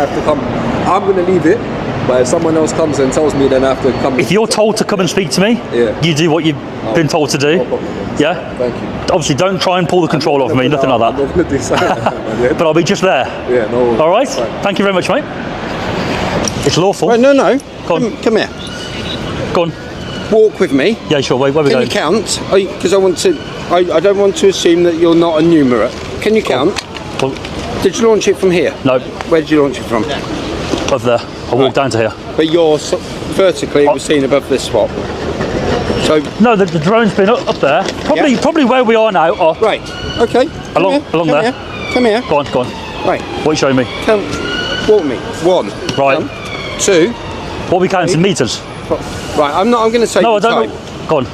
have to come. I'm going to leave it, but if someone else comes and tells me, then I have to come. If you're told to come and speak to me, you do what you've been told to do. No Yeah? Thank you. Obviously, don't try and pull the control off me, nothing like that. I'm not going to do something. But I'll be just there. Yeah, no worries. All right? Thank you very much, mate. It's lawful. Right, no. Go on. Come here. Go on. Walk with me. Yeah, sure. Where are we going? Can you count? Because I want to. I don't want to assume that you're not a numerate. Can you count? Well, Did you launch it from here? no, Where did you launch it from? over there. I walked down to here. But you're vertically, it was seen above this spot. So No, the drone's been up there. Probably where we are now. Or right. Okay. Along there. Come here. Go on. Right. What are you showing me? Count. Walk me. 1. Right. 2. What are we counting in meters? Right. I'm going to say. No, I the don't time. know. Go on.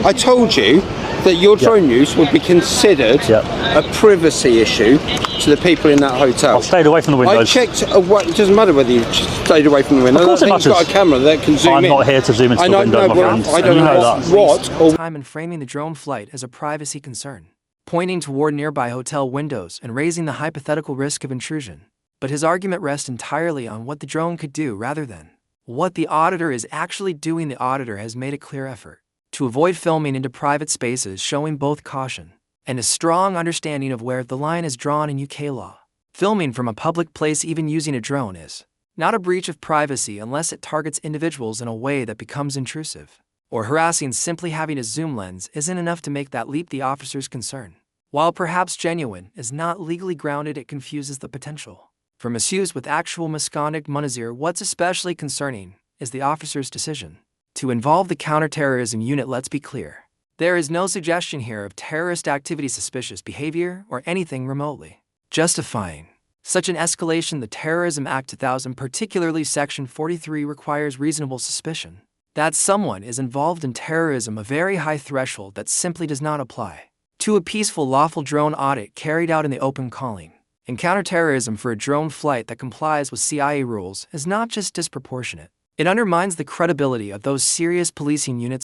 I told you that your drone use would be considered a privacy issue to the people in that hotel. I've stayed away from the windows. I checked. It doesn't matter whether you stayed away from the window. Of course it It's matters. got a camera that can zoom in. I'm not here to zoom into the window, my friend. I don't You know know that. what or time in framing the drone flight as a privacy concern, pointing toward nearby hotel windows and raising the hypothetical risk of intrusion. But his argument rests entirely on what the drone could do rather than what the auditor is actually doing. The auditor has made a clear effort to avoid filming into private spaces, showing both caution and a strong understanding of where the line is drawn in UK law. Filming from a public place, even using a drone, is not a breach of privacy unless it targets individuals in a way that becomes intrusive or harassing. Simply having a zoom lens isn't enough to make that leap. The officer's concern, while perhaps genuine, is not legally grounded. It confuses the potential for misuse with actual misconduct. Munazir, what's especially concerning is the officer's decision to involve the counterterrorism unit. Let's be clear. There is no suggestion here of terrorist activity, suspicious behavior, or anything remotely justifying such an escalation. The Terrorism Act 2000, particularly Section 43, requires reasonable suspicion that someone is involved in terrorism, a very high threshold that simply does not apply to a peaceful, lawful drone audit carried out in the open. Calling in counterterrorism for a drone flight that complies with CIA rules is not just disproportionate, it undermines the credibility of those serious policing units.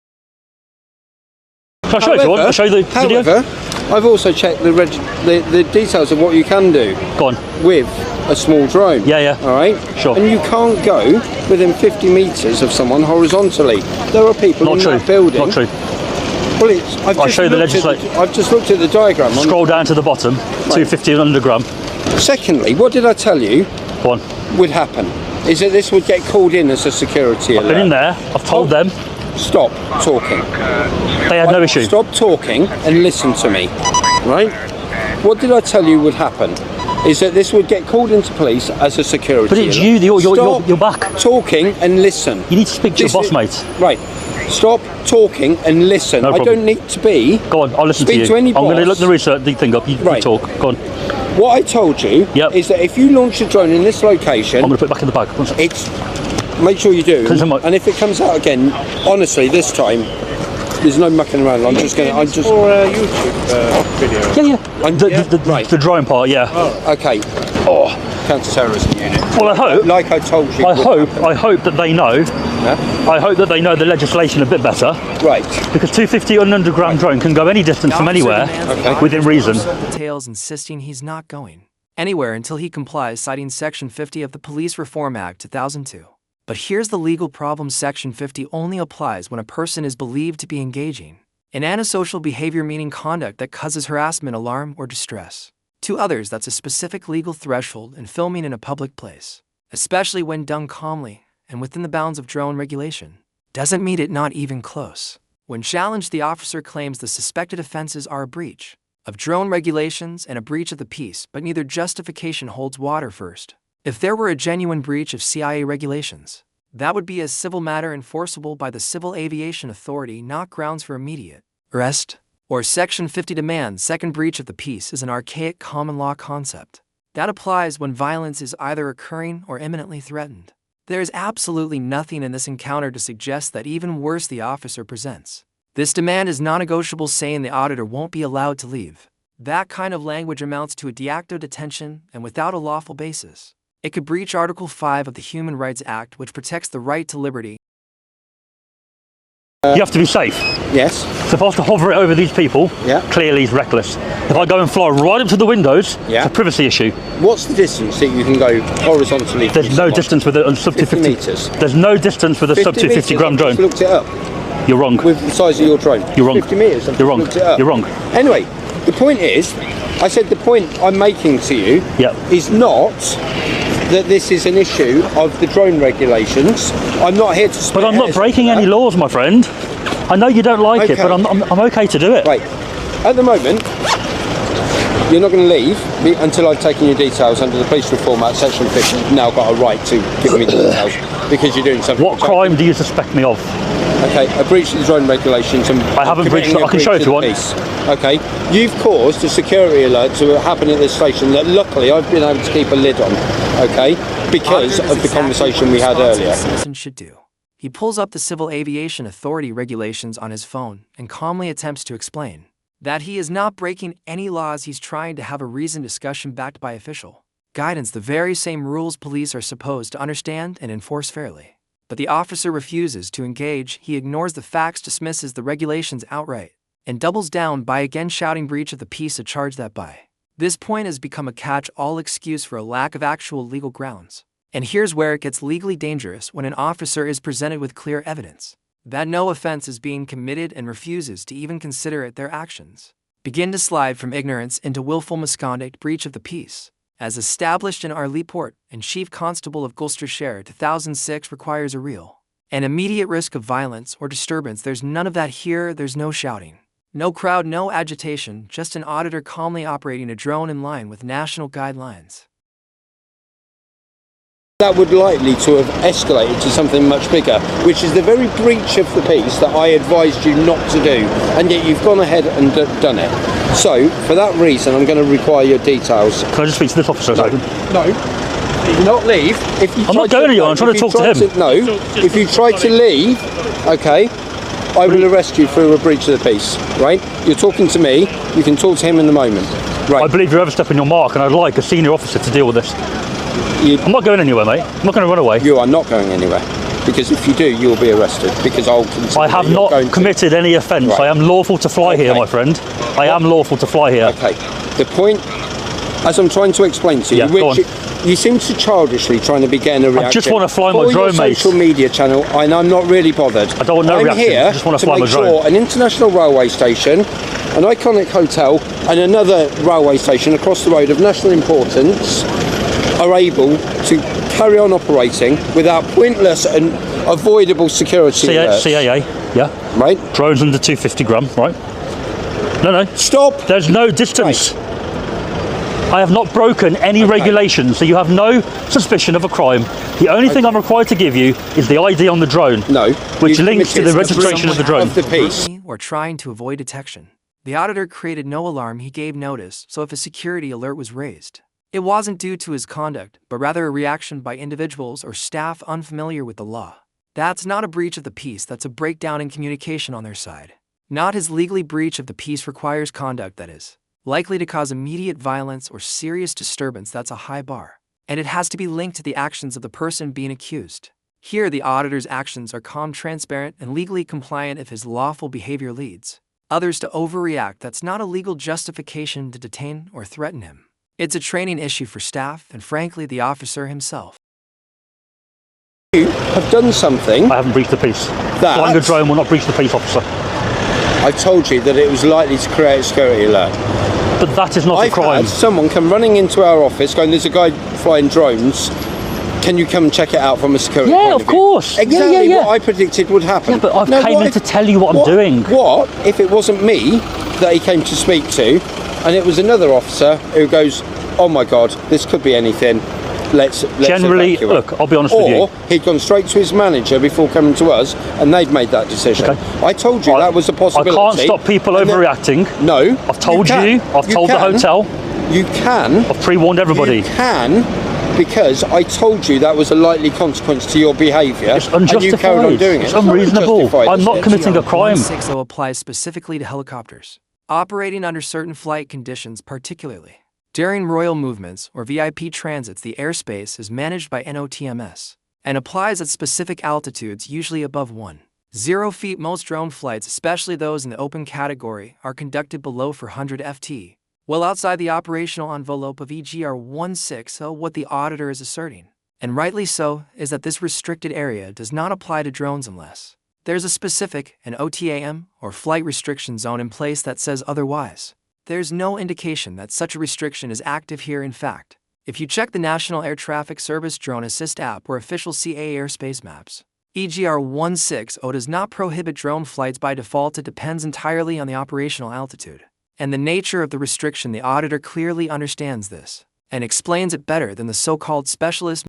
Can I show you one? I'll show you the video. However, I've also checked the details of what you can do Go on. with a small drone. Yeah. All right? Sure. And you can't go within 50 metres of someone horizontally. There are people Not in true. that building. Not true. Well, I'll show you the legislation. I've just looked at the diagram. Scroll down to the bottom. 250 underground. Secondly, what did I tell you Go on. would happen? Is that this would get called in as a security alert. I've been in there. I've told them. Stop talking. They had no issue. Stop talking and listen to me. Right? What did I tell you would happen? Is that this would get called into police as a security But it's alert. you. You're back. Talking and listen. You need to speak to your boss, mate. Right. Stop talking and listen. No I problem. don't need to be. Go on. I'll listen to Speak you. to any I'm going to boss. look the research the thing up. You Right. talk. Go on. What I told you is that if you launch a drone in this location, I'm going to put it back in the bag. One sec. it's make sure you do. And if it comes out again, honestly, this time there's no mucking around. I'm just for a YouTube video. Yeah. The drone part. Yeah. Okay. Counter-terrorism unit. Well, I hope. Like I told you. I hope that they know. I hope that they know the legislation a bit better. Right. Because 250 on an underground drone can go any distance from anywhere within reason. Details insisting he's not going anywhere until he complies, citing Section 50 of the Police Reform Act 2002. But here's the legal problem. Section 50 only applies when a person is believed to be engaging in antisocial behavior, meaning conduct that causes harassment, alarm, or distress to others. That's a specific legal threshold in filming in a public place, especially when done calmly and within the bounds of drone regulation. Doesn't meet it, not even close. When challenged, the officer claims the suspected offenses are a breach of drone regulations and a breach of the peace, but neither justification holds water. First, if there were a genuine breach of CIA regulations, that would be a civil matter enforceable by the Civil Aviation Authority, not grounds for immediate arrest. Or Section 50 demands. Second, breach of the peace is an archaic common law concept that applies when violence is either occurring or imminently threatened. There is absolutely nothing in this encounter to suggest that. Even worse, the officer presents this demand is non-negotiable, saying the auditor won't be allowed to leave. That kind of language amounts to a de facto detention, and without a lawful basis, it could breach Article 5 of the Human Rights Act, which protects the right to liberty. You have to be safe. Yes. So if I was to hover it over these people, Yeah. clearly he's reckless. If I go and fly right up to the windows, Yeah. it's a privacy issue. What's the distance that you can go horizontally? There's no distance with a sub 50 250. metres. There's no distance with a sub 250 gram I've drone. just looked it up. You're wrong. With the size of your drone. You're wrong. 50 metres. I've You're wrong. looked it up. You're wrong. Anyway, the point is, I said the point I'm making to you Yeah. is not that this is an issue of the drone regulations. I'm not here to. But I'm not breaking any laws, my friend. I know you don't like it, Okay. but I'm okay to do it. Right. At the moment, you're not going to leave until I've taken your details under the Police Reform Act, Section 50. You've now got a right to give me the details because you're doing something. What crime do you suspect me of? Okay, a breach of the drone regulations and I haven't breached committing it. I can show breach if you of the want. peace. Okay, you've caused a security alert to happen at this station that luckily I've been able to keep a lid on. Okay, because Auditor does of the exactly conversation what we had responsible earlier. citizen should do. He pulls up the Civil Aviation Authority regulations on his phone and calmly attempts to explain that he is not breaking any laws. He's trying to have a reasoned discussion backed by official guidance, the very same rules police are supposed to understand and enforce fairly. But the officer refuses to engage. He ignores the facts, dismisses the regulations outright, and doubles down by again shouting breach of the peace, a charge that by this point has become a catch-all excuse for a lack of actual legal grounds. And here's where it gets legally dangerous: when an officer is presented with clear evidence that no offense is being committed and refuses to even consider it, their actions begin to slide from ignorance into willful misconduct, breach of the peace. As established in our report, and Chief Constable of Gloucestershire 2006 requires a real and immediate risk of violence or disturbance. There's none of that here. There's no shouting, no crowd, no agitation, just an auditor calmly operating a drone in line with national guidelines. That would likely to have escalated to something much bigger, which is the very breach of the peace that I advised you not to do, and yet you've gone ahead and done it. So, for that reason, I'm going to require your details. Can I just speak to this officer? No, not leave. If you I'm not going anywhere. I'm trying to talk to him. No, if you try to leave, okay, I will arrest you for a breach of the peace. Right? You're talking to me. You can talk to him in the moment. Right. I believe you're overstepping your mark, and I'd like a senior officer to deal with this. I'm not going anywhere, mate. I'm not going to run away. You are not going anywhere, because if you do, you'll be arrested. Because I'll consider I have not committed any offence. Right. I am lawful to fly here, my friend. I am lawful to fly here. Okay. The point, as I'm trying to explain to you, Yeah, go which you seem to childishly trying to be getting a reaction. I just want to fly my for drone, your mate. social media channel, and I'm not really bothered. I don't want no I'm reaction. here I just want to fly my make drone. sure an international railway station, an iconic hotel, and another railway station across the road of national importance are able to carry on operating without pointless and avoidable security alerts. CAA, yeah. Right? Drones under 250 gram, right? No. Stop! There's no distance. Right. I have not broken any regulations, so you have no suspicion of a crime. The only thing I'm required to give you is the ID on the drone. No. Which you've links to committed the registration of the drone. Of the peace. Or trying to avoid detection. The auditor created no alarm. He gave notice, so if a security alert was raised, it wasn't due to his conduct, but rather a reaction by individuals or staff unfamiliar with the law. That's not a breach of the peace, that's a breakdown in communication on their side. Not his legally breach of the peace requires conduct that is likely to cause immediate violence or serious disturbance. That's a high bar, and it has to be linked to the actions of the person being accused. Here, the auditor's actions are calm, transparent, and legally compliant if his lawful behavior leads others to overreact. That's not a legal justification to detain or threaten him. It's a training issue for staff and, frankly, the officer himself. You have done something. I haven't breached the peace. That- Flying a drone will not breach the peace, officer. I told you that it was likely to create a security alert. But that is not a I've crime. had someone come running into our office going, there's a guy flying drones. Can you come and check it out from a security point Of of view? course. Exactly Yeah. what I predicted would happen. Yeah, but I've Now, came what in if- to tell you what I'm what- doing. What if it wasn't me that he came to speak to, and it was another officer who goes, oh my God, this could be anything. Let's Generally, evacuate. look, I'll be honest with you. Or he'd gone straight to his manager before coming to us, and they'd made that decision. Okay. I told you that was a I possibility. can't stop people and then- overreacting. No. I've told can. you. I've told the can. hotel. You can. I've pre-warned everybody. You can, because I told you that was a likely consequence to your behaviour. It's And you carried on unjustified. doing it. It's unreasonable. unjustified, I'm is not it? committing a crime. 160 applies specifically to helicopters operating under certain flight conditions, particularly during royal movements or VIP transits. The airspace is managed by NOTMS and applies at specific altitudes, usually above 1 0 feet. Most drone flights, especially those in the open category, are conducted below 400 ft, well outside the operational envelope of EGR 160. What the auditor is asserting, and rightly so, is that this restricted area does not apply to drones unless there's a specific, an OTAM, or flight restriction zone in place that says otherwise. There's no indication that such a restriction is active here. In fact, if you check the National Air Traffic Service Drone Assist app or official CAA airspace maps, EGR 160 does not prohibit drone flights by default. It depends entirely on the operational altitude and the nature of the restriction. The auditor clearly understands this and explains it better than the so-called specialist.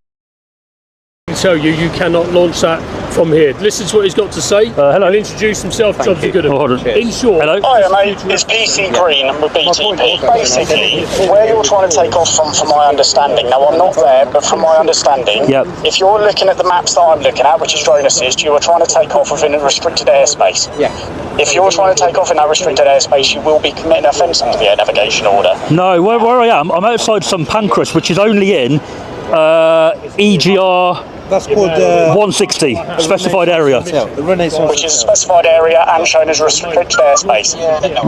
Tell you, you cannot launch that from here. Listen to what he's got to say. Hello. And introduce himself, Jonathan Goodham. In short, Hello. Hi mate, it's PC Green and with BTP. Basically, where you're trying to take off from my understanding, now I'm not there, but from my understanding, if you're looking at the maps that I'm looking at, which is Drone Assist, you are trying to take off within a restricted airspace. Yeah. If you're trying to take off in that restricted airspace, you will be committing an offence under the air navigation order. No, where I am, I'm outside St Pancras, which is only in EGR. That's called 160, specified area. Which is a specified area and shown as a restricted airspace.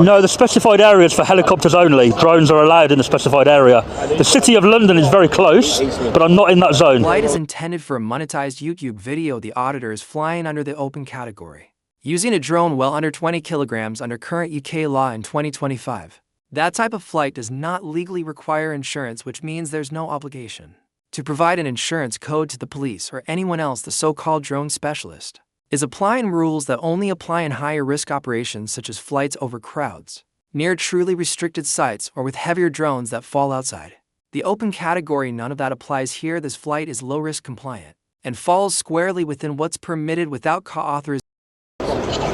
No, the specified area is for helicopters only. Drones are allowed in the specified area. The City of London is very close, but I'm not in that zone. The flight is intended for a monetized YouTube video. The auditor is flying under the open category, using a drone well under 20 kilograms under current UK law in 2025. That type of flight does not legally require insurance, which means there's no obligation to provide an insurance code to the police or anyone else. The so-called drone specialist is applying rules that only apply in higher risk operations such as flights over crowds, near truly restricted sites, or with heavier drones that fall outside the open category. None of that applies here. This flight is low risk compliant and falls squarely within what's permitted without co-authorization.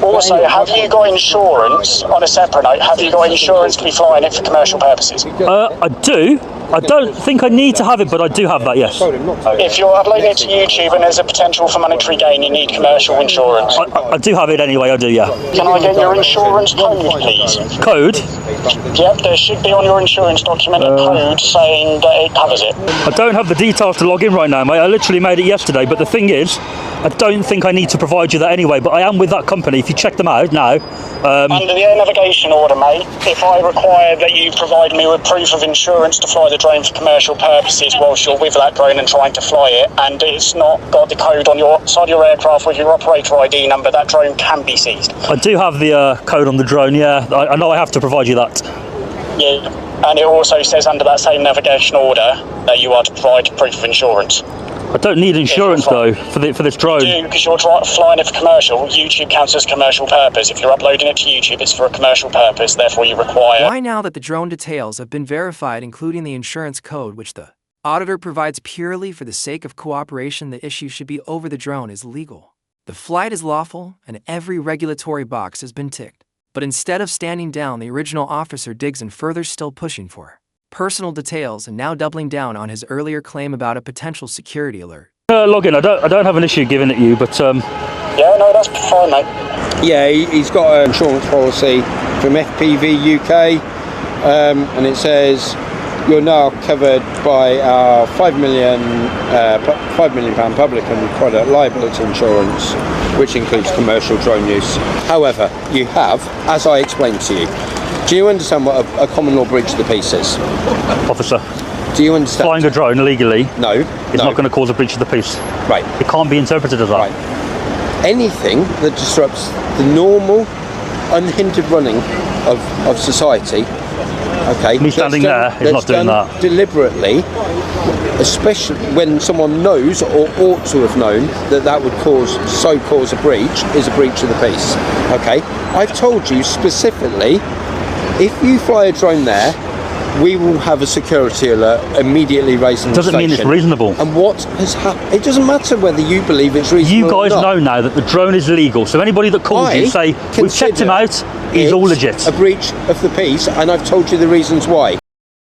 Also, have you got insurance, on a separate note, have you got insurance to be flying it for commercial purposes? I do. I don't think I need to have it, but I do have that, yes. If you're uploading it to YouTube and there's a potential for monetary gain, you need commercial insurance. I do have it anyway, I do, yeah. Can I get your insurance code, please? Code? Yep, there should be on your insurance document a code saying that it covers it. I don't have the details to log in right now, mate. I literally made it yesterday, but the thing is, I don't think I need to provide you that anyway, but I am with that company. If you check them out now. Under the air navigation order, mate, if I require that you provide me with proof of insurance to fly the drone for commercial purposes whilst you're with that drone and trying to fly it, and it's not got the code on your side of your aircraft with your operator ID number, that drone can be seized. I do have the code on the drone, yeah. I know I have to provide you that. Yeah, and it also says under that same navigation order that you are to provide proof of insurance. I don't need insurance though for this drone. You do, because you're flying it for commercial. YouTube counts as commercial purpose. If you're uploading it to YouTube, it's for a commercial purpose. Therefore, you require. Why, now that the drone details have been verified, including the insurance code, which the auditor provides purely for the sake of cooperation, the issue should be over. The drone is legal. The flight is lawful, and every regulatory box has been ticked. But instead of standing down, the original officer digs in further, still pushing for personal details and now doubling down on his earlier claim about a potential security alert. Login. I don't have an issue giving it you, but Yeah, no, that's fine, mate. Yeah, he's got an insurance policy from FPV UK, and it says you're now covered by our £5 million public and product liability insurance, which includes commercial drone use. However, you have, as I explained to you, do you understand what a common law breach of the peace is? officer, Do you understand? flying a drone illegally No. is not going to cause a breach of the peace. Right. It can't be interpreted as that. Right. Anything that disrupts the normal, unhindered running of society, okay? Me standing there is not doing that. Deliberately, especially when someone knows or ought to have known that would cause a breach, is a breach of the peace. Okay? I've told you specifically, if you fly a drone there, we will have a security alert immediately raised in the Doesn't mean it's reasonable. And what has happened? It doesn't matter whether you believe it's reasonable. You guys or not. know now that the drone is legal, so anybody that calls you say, we've checked him out, he's all legit. A breach of the peace, and I've told you the reasons why.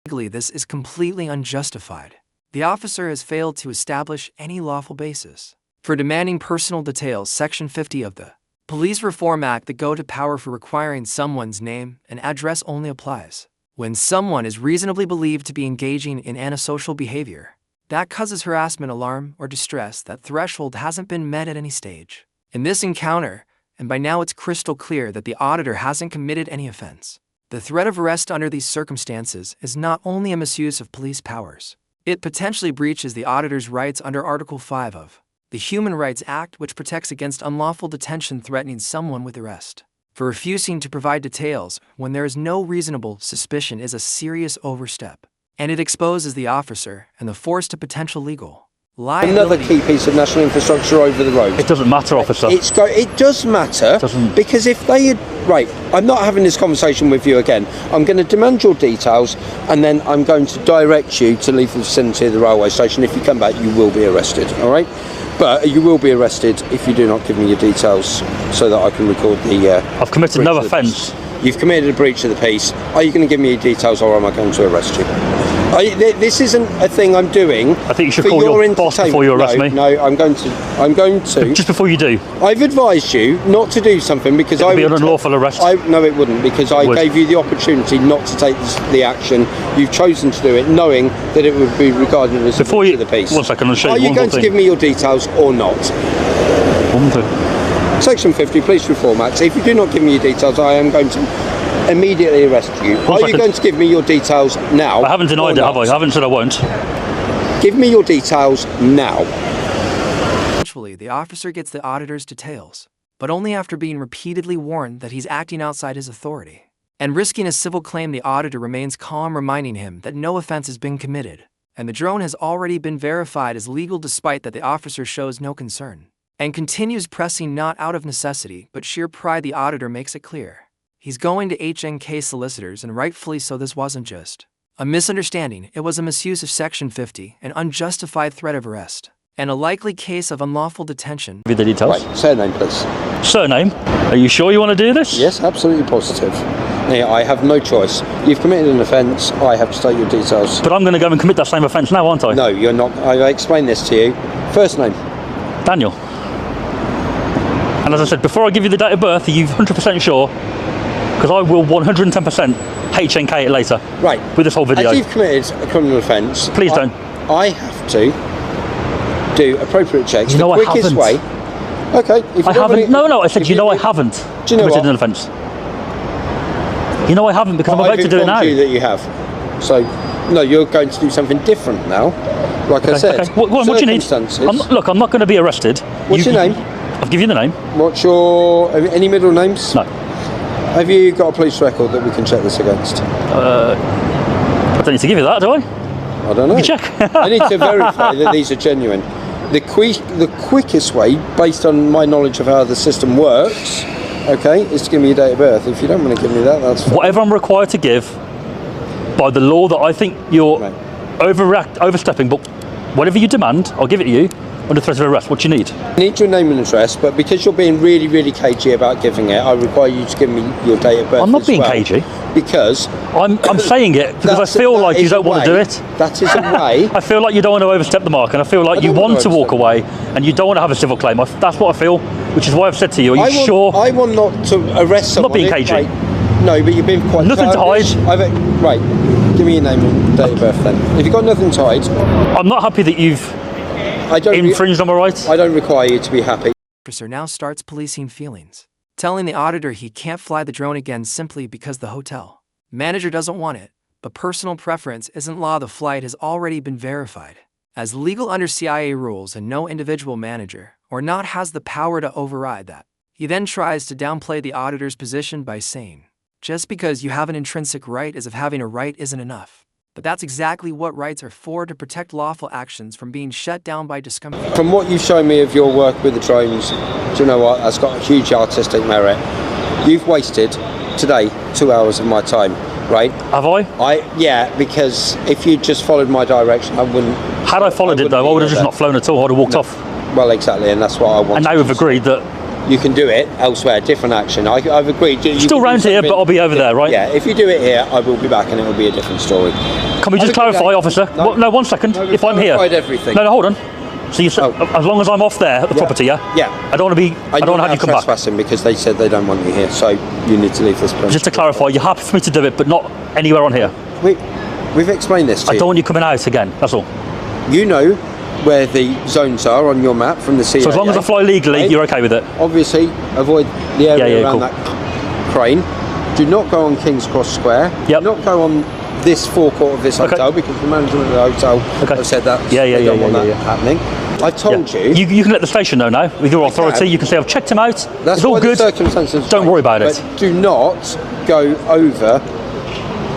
Legally, this is completely unjustified. The officer has failed to establish any lawful basis for demanding personal details. Section 50 of the Police Reform Act, the go-to power for requiring someone's name and address, only applies when someone is reasonably believed to be engaging in antisocial behavior that causes harassment, alarm, or distress. That threshold hasn't been met at any stage. In this encounter, and by now it's crystal clear that the auditor hasn't committed any offense. The threat of arrest under these circumstances is not only a misuse of police powers, it potentially breaches the auditor's rights under Article 5 of the Human Rights Act, which protects against unlawful detention threatening someone with arrest. For refusing to provide details when there is no reasonable suspicion is a serious overstep, and it exposes the officer and the force to potential legal liability. Another key piece of national infrastructure over the road. It doesn't matter, officer. It does matter, because if they had... Right, I'm not having this conversation with you again. I'm going to demand your details, and then I'm going to direct you to leave the vicinity of the railway station. If you come back, you will be arrested, all right? But you will be arrested if you do not give me your details so that I can record the... I've committed no offence. You've committed a breach of the peace. Are you going to give me your details, or am I going to arrest you? This isn't a thing I'm doing. I think you should call your boss before you arrest me. No, I'm going to. Just before you do. I've advised you not to do something because it would be an unlawful arrest. No, it wouldn't, because I gave you the opportunity not to take the action. You've chosen to do it, knowing that it would be regarded as a breach of the peace. 1 second, I'll show you. Are you going to give me your details or not? Section 50, Police Reform Act. If you do not give me your details, I am going to immediately arrest you. Are you going to give me your details now? I haven't denied it, have I? I haven't said I won't. Give me your details now. Eventually, the officer gets the auditor's details, but only after being repeatedly warned that he's acting outside his authority. And risking a civil claim, the auditor remains calm, reminding him that no offense has been committed, and the drone has already been verified as legal, despite that the officer shows no concern, and continues pressing not out of necessity but sheer pride. The auditor makes it clear he's going to HNK solicitors, and rightfully so. This wasn't just a misunderstanding, it was a misuse of Section 50, an unjustified threat of arrest, and a likely case of unlawful detention. Give you the details. Right, surname, please. Surname? Are you sure you want to do this? Yes, absolutely positive. Yeah, I have no choice. You've committed an offence, I have to take your details. But I'm going to go and commit that same offence now, aren't I? No, you're not. I explained this to you. First name? Daniel. And as I said, before I give you the date of birth, are you 100% sure? Because I will 110% HNK it later. Right. With this whole video. As you've committed a criminal offence... Please don't. I have to do appropriate checks. You know the quickest I haven't. way... Okay. If you I haven't. No, I said, you know I haven't committed an offence. You know I haven't, because I'm about to do it now. I've informed you that you have. So, no, you're going to do something different now. Like I said. Okay. What do you need? Look, I'm not going to be arrested. What's your name? I'll give you the name. What's your... Any middle names? No. Have you got a police record that we can check this against? I don't need to give you that, do I? I don't know. You can check. I need to verify that these are genuine. The quickest way, based on my knowledge of how the system works, okay, is to give me your date of birth. If you don't want to give me that, that's fine. Whatever I'm required to give by the law that I think you're overstepping, but whatever you demand, I'll give it to you under threat of arrest. What do you need? I need your name and address, but because you're being really, really cagey about giving it, I require you to give me your date of birth. I'm not being cagey. Because I'm saying it because I feel like you don't want to do it. That is a way. I feel like you don't want to overstep the mark, and I feel like you want to walk away, and you don't want to have a civil claim. That's what I feel, which is why I've said to you, are you sure? I want not to arrest someone. I'm not being cagey. Right. No, but you've been quite nothing to hide. Right, give me your name and date of birth then. If you've got nothing to hide. I'm not happy that you've infringed on my rights. I don't require you to be happy. The officer now starts policing feelings, telling the auditor he can't fly the drone again simply because the hotel manager doesn't want it, but personal preference isn't law. The flight has already been verified as legal under CIA rules, and no individual manager or not has the power to override that. He then tries to downplay the auditor's position by saying, just because you have an intrinsic right as if having a right isn't enough. But that's exactly what rights are for, to protect lawful actions from being shut down by discomfort. From what you've shown me of your work with the drones, do you know what? That's got a huge artistic merit. You've wasted today 2 hours of my time, right? Have I? Yeah, because if you just followed my direction, I wouldn't... Had I followed it though, I would have just not flown at all. I would have walked off. Well, exactly, and that's what I want. And now we've agreed that you can do it elsewhere, different action. I've agreed. Still round here, but I'll be over there, right? Yeah, if you do it here, I will be back, and it will be a different story. Can we just clarify, officer? No, 1 second. No, if I'm here, everything. No, hold on. So you said, as long as I'm off there at the property, yeah? Yeah. I don't want to be. I don't want to have you come back. Trespassing because they said they don't want you here, so you need to leave this place. Just to clarify, you're happy for me to do it, but not anywhere on here. We've explained this to you. I don't want you coming out again. That's all. You know where the zones are on your map from the CIA. So as long as I fly legally, okay? you're okay with it? Obviously, avoid the area around cool. that crane. Do not go on King's Cross Square. Yep. Do not go on this forecourt of this hotel, because the management of the hotel have said that they don't want that happening. I told you. You can let the station know now with your authority. You can say I've checked him out. That's it's all why good. The circumstances don't worry about it. But do not go over.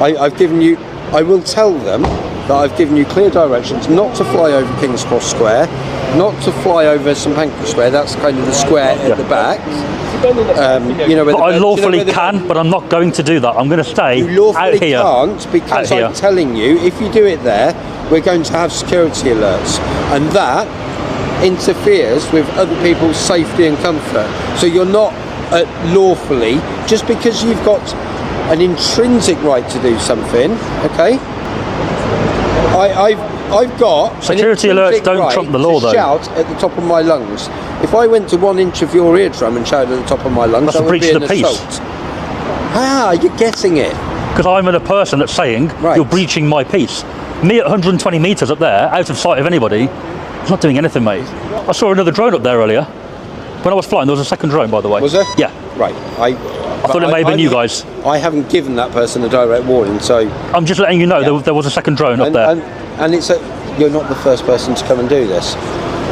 I've given you. I will tell them that I've given you clear directions not to fly over King's Cross Square, not to fly over St Pancras Square. That's kind of the square at the back. You know, but I lawfully can, but I'm not going to do that. I'm going to stay you lawfully out here. Can't, because I'm telling you, if you do it there, we're going to have security alerts, and that interferes with other people's safety and comfort. So you're not lawfully, just because you've got an intrinsic right to do something. Okay, I've got security alerts don't right trump the law, though. Shout at the top of my lungs. If I went to 1 inch of your eardrum and shouted at the top of my lungs, that's that a breach would be of the an peace. assault. Ah, you're getting it. Because I'm a person that's saying you're breaching my peace. Me at 120 metres up there, out of sight of anybody, it's not doing anything, mate. I saw another drone up there earlier. When I was flying, there was a second drone, by the way. Was there? Yeah. Right. I thought it may have been you guys. I haven't given that person a direct warning, so... I'm just letting you know there was a second drone up there. And it's you're not the first person to come and do this,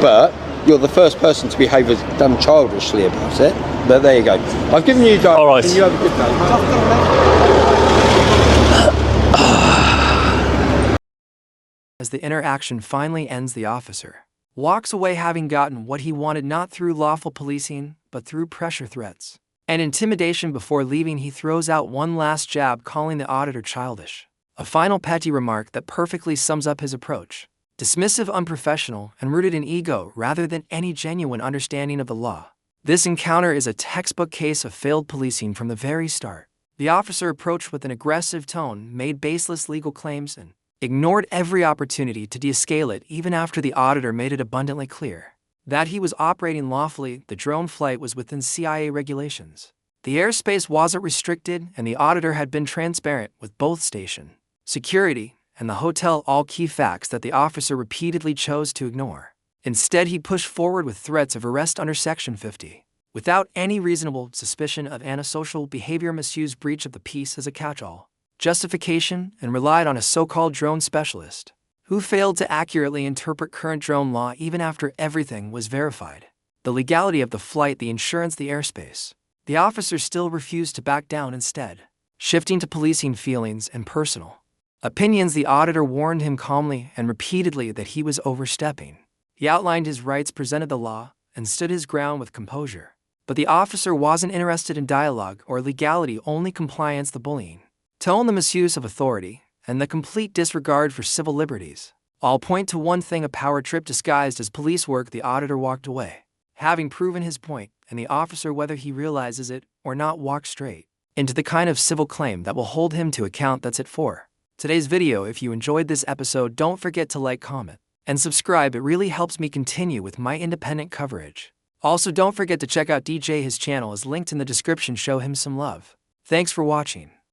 but you're the first person to behave as damn childishly about it. But there you go. I've given you a direct. All right. You have a good day. As the interaction finally ends, the officer walks away having gotten what he wanted, not through lawful policing, but through pressure threats and intimidation. Before leaving, he throws out one last jab, calling the auditor childish. A final petty remark that perfectly sums up his approach. Dismissive, unprofessional, and rooted in ego rather than any genuine understanding of the law. This encounter is a textbook case of failed policing from the very start. The officer approached with an aggressive tone, made baseless legal claims, and ignored every opportunity to de-escalate it, even after the auditor made it abundantly clear that he was operating lawfully. The drone flight was within CIA regulations. The airspace wasn't restricted, and the auditor had been transparent with both station security and the hotel, all key facts that the officer repeatedly chose to ignore. Instead, he pushed forward with threats of arrest under Section 50, without any reasonable suspicion of antisocial behavior, misused breach of the peace as a catch-all justification, and relied on a so-called drone specialist who failed to accurately interpret current drone law even after everything was verified. The legality of the flight, the insurance, the airspace. The officer still refused to back down, instead shifting to policing feelings and personal opinions. The auditor warned him calmly and repeatedly that he was overstepping. He outlined his rights, presented the law, and stood his ground with composure. But the officer wasn't interested in dialogue or legality, only compliance. The bullying tone, the misuse of authority, and the complete disregard for civil liberties all point to one thing: a power trip disguised as police work. The auditor walked away, having proven his point, and the officer, whether he realizes it or not, walked straight into the kind of civil claim that will hold him to account. That's it for today's video. If you enjoyed this episode, don't forget to like, comment, and subscribe. It really helps me continue with my independent coverage. Also, don't forget to check out DJ. His channel is linked in the description. Show him some love. Thanks for watching.